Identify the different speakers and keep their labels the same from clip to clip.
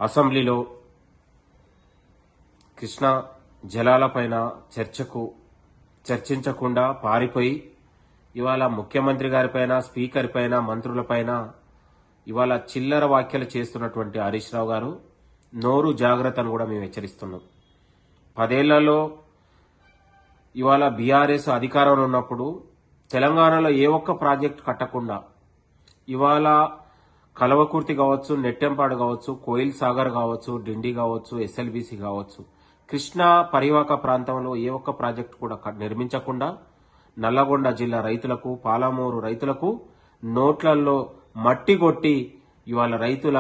Speaker 1: అసెంబ్లీలో కృష్ణా జలాలపైన చర్చించకుండా పారిపోయి ఇవాళ ముఖ్యమంత్రి గారిపైన, స్పీకర్ పైన, మంత్రులపైన ఇవాళ చిల్లర వ్యాఖ్యలు చేస్తున్నటువంటి హరీష్ రావు గారు నోరు జాగ్రత్తను కూడా మేము హెచ్చరిస్తున్నాం. 10 ఏళ్లలో ఇవాళ బీఆర్ఎస్ అధికారంలో ఉన్నప్పుడు తెలంగాణలో ఏ ఒక్క ప్రాజెక్టు కట్టకుండా ఇవాళ కలవకుర్తి కావచ్చు, నెట్టెంపాడు కావచ్చు, కోయిల్ సాగర్ కావచ్చు, డిండి కావచ్చు, ఎస్ఎల్బీసీ కావచ్చు, కృష్ణా పరివాహక ప్రాంతంలో ఏ ఒక్క ప్రాజెక్టు కూడా నిర్మించకుండా నల్లగొండ జిల్లా రైతులకు, పాలమూరు రైతులకు నోట్లలో మట్టి కొట్టి ఇవాళ రైతుల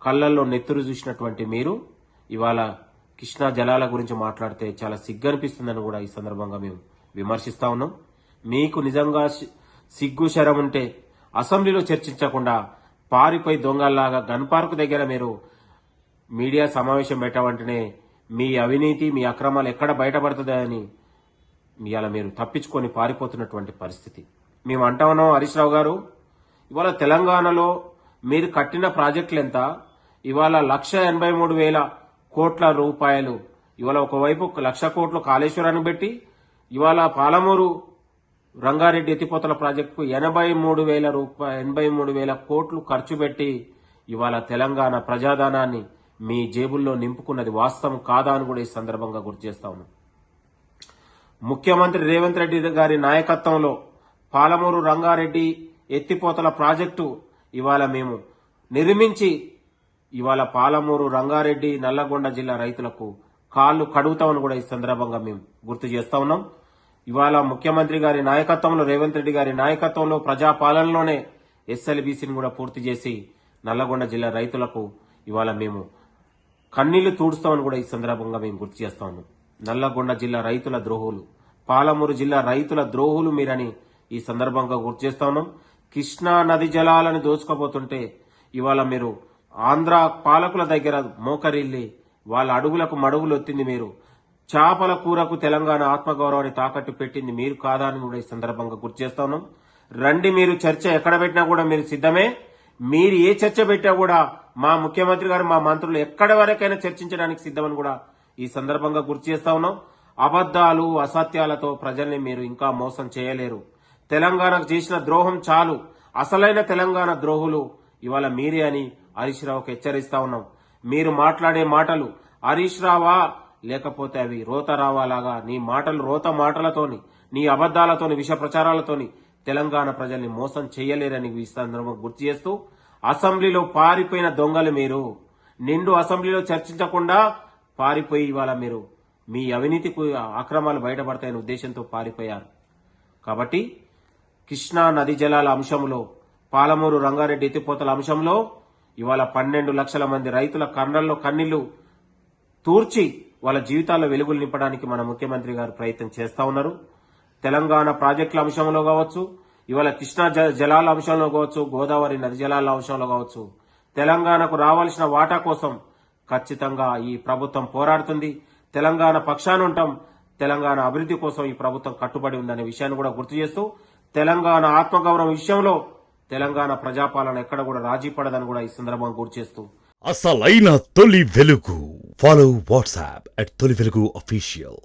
Speaker 1: కళ్లల్లో నెత్తురు చూసినటువంటి మీరు ఇవాళ కృష్ణా జలాల గురించి మాట్లాడితే చాలా సిగ్గనిపిస్తుందని కూడా ఈ సందర్భంగా మేము విమర్శిస్తా ఉన్నాం. మీకు నిజంగా సిగ్గు శరం ఉంటే అసెంబ్లీలో చర్చించకుండా పారిపోయి దొంగల్లాగా గన్ పార్క్ దగ్గర మీరు మీడియా సమావేశం పెట్టవంటనే మీ అవినీతి, మీ అక్రమాలు ఎక్కడ బయటపడుతుందని ఇవాళ మీరు తప్పించుకొని పారిపోతున్నటువంటి పరిస్థితి. మేము అంటా ఉన్నాం, హరీష్ రావు గారు, ఇవాళ తెలంగాణలో మీరు కట్టిన ప్రాజెక్టులు ఎంత? ఇవాళ 1,83,000 కోట్ల రూపాయలు. ఇవాళ ఒకవైపు 1,00,000 కోట్లు కాళేశ్వరానికి పెట్టి ఇవాళ పాలమూరు రంగారెడ్డి ఎత్తిపోతల ప్రాజెక్టుకు 83,000 కోట్లు ఖర్చు పెట్టి ఇవాళ తెలంగాణ ప్రజాధనాన్ని మీ జేబుల్లో నింపుకున్నది వాస్తవం కాదా అని కూడా ఈ సందర్భంగా గుర్తు చేస్తా ఉన్నాం. ముఖ్యమంత్రి రేవంత్ రెడ్డి గారి నాయకత్వంలో పాలమూరు రంగారెడ్డి ఎత్తిపోతల ప్రాజెక్టు ఇవాళ మేము నిర్మించి ఇవాళ పాలమూరు రంగారెడ్డి నల్లగొండ జిల్లా రైతులకు కాళ్లు కడుగుతామని కూడా ఈ సందర్భంగా మేము గుర్తు చేస్తా ఉన్నాం. ఇవాళ ముఖ్యమంత్రి గారి నాయకత్వంలో, రేవంత్ రెడ్డి గారి నాయకత్వంలో ప్రజాపాలనలోనే ఎస్ఎల్బీసీని కూడా పూర్తి చేసి నల్లగొండ జిల్లా రైతులకు ఇవాళ మేము కన్నీళ్లు తూడుస్తామని కూడా ఈ సందర్భంగా మేము గుర్తు చేస్తా ఉన్నాం. నల్లగొండ జిల్లా రైతుల ద్రోహులు, పాలమూరు జిల్లా రైతుల ద్రోహులు మీరని ఈ సందర్భంగా గుర్తు చేస్తా ఉన్నాం. కృష్ణా నది జలాలను దోచుకోబోతుంటే ఇవాళ మీరు ఆంధ్ర పాలకుల దగ్గర మోకరిల్లి వాళ్ళ అడుగులకు మడుగులు ఒత్తింది మీరు. చేపల కూరకు తెలంగాణ ఆత్మగౌరవాన్ని తాకట్టు పెట్టింది మీరు కాదా అని కూడా ఈ సందర్భంగా గుర్తు చేస్తా ఉన్నాం. రండి, మీరు చర్చ ఎక్కడ పెట్టినా కూడా మీరు సిద్ధమే. మీరు ఏ చర్చ పెట్టా కూడా మా ముఖ్యమంత్రి గారు, మా మంత్రులు ఎక్కడి వరకైనా చర్చించడానికి సిద్ధమని కూడా ఈ సందర్భంగా గుర్తు చేస్తా ఉన్నాం. అబద్దాలు, అసత్యాలతో ప్రజల్ని మీరు ఇంకా మోసం చేయలేరు. తెలంగాణకు చేసిన ద్రోహం చాలు. అసలైన తెలంగాణ ద్రోహులు ఇవాళ మీరే అని హరీష్ రావుకు హెచ్చరిస్తా ఉన్నాం. మీరు మాట్లాడే మాటలు హరీష్ రావా లేకపోతే అవి రోత రావాలాగా నీ మాటలు రోత మాటలతోని, నీ అబద్దాలతోని, విష ప్రచారాలతోని తెలంగాణ ప్రజల్ని మోసం చేయలేరని ఈ సందర్భంగా గుర్తు చేస్తూ, అసెంబ్లీలో పారిపోయిన దొంగలు మీరు. నిండు అసెంబ్లీలో చర్చించకుండా పారిపోయి ఇవాళ మీరు మీ అవినీతికు అక్రమాలు బయటపడతాయనే ఉద్దేశంతో పారిపోయారు. కాబట్టి కృష్ణా నది జలాల అంశంలో, పాలమూరు రంగారెడ్డి ఎత్తిపోతల అంశంలో ఇవాళ 12 లక్షల మంది రైతుల కన్నల్లో కన్నీళ్లు తూర్చి వాళ్ళ జీవితాల్లో వెలుగులు నింపడానికి మన ముఖ్యమంత్రి గారు ప్రయత్నం చేస్తా ఉన్నారు. తెలంగాణ ప్రాజెక్టుల అంశంలో కావచ్చు, ఇవాళ కృష్ణా జలాల అంశంలో కావచ్చు, గోదావరి నది జలాల అంశంలో కావచ్చు, తెలంగాణకు రావాల్సిన వాటా కోసం ఖచ్చితంగా ఈ ప్రభుత్వం పోరాడుతుంది. తెలంగాణ పక్షాన ఉంటాం. తెలంగాణ అభివృద్ధి కోసం ఈ ప్రభుత్వం కట్టుబడి ఉందనే విషయాన్ని కూడా గుర్తు చేస్తూ, తెలంగాణ ఆత్మగౌరవం విషయంలో తెలంగాణ ప్రజాపాలన ఎక్కడ కూడా రాజీ పడదని కూడా ఈ సందర్భంగా గుర్తు చేస్తూ,
Speaker 2: అసలైన తొలి వెలుగు. ఫాలో వాట్సాప్ @తొలి వెలుగు అఫీషియల్.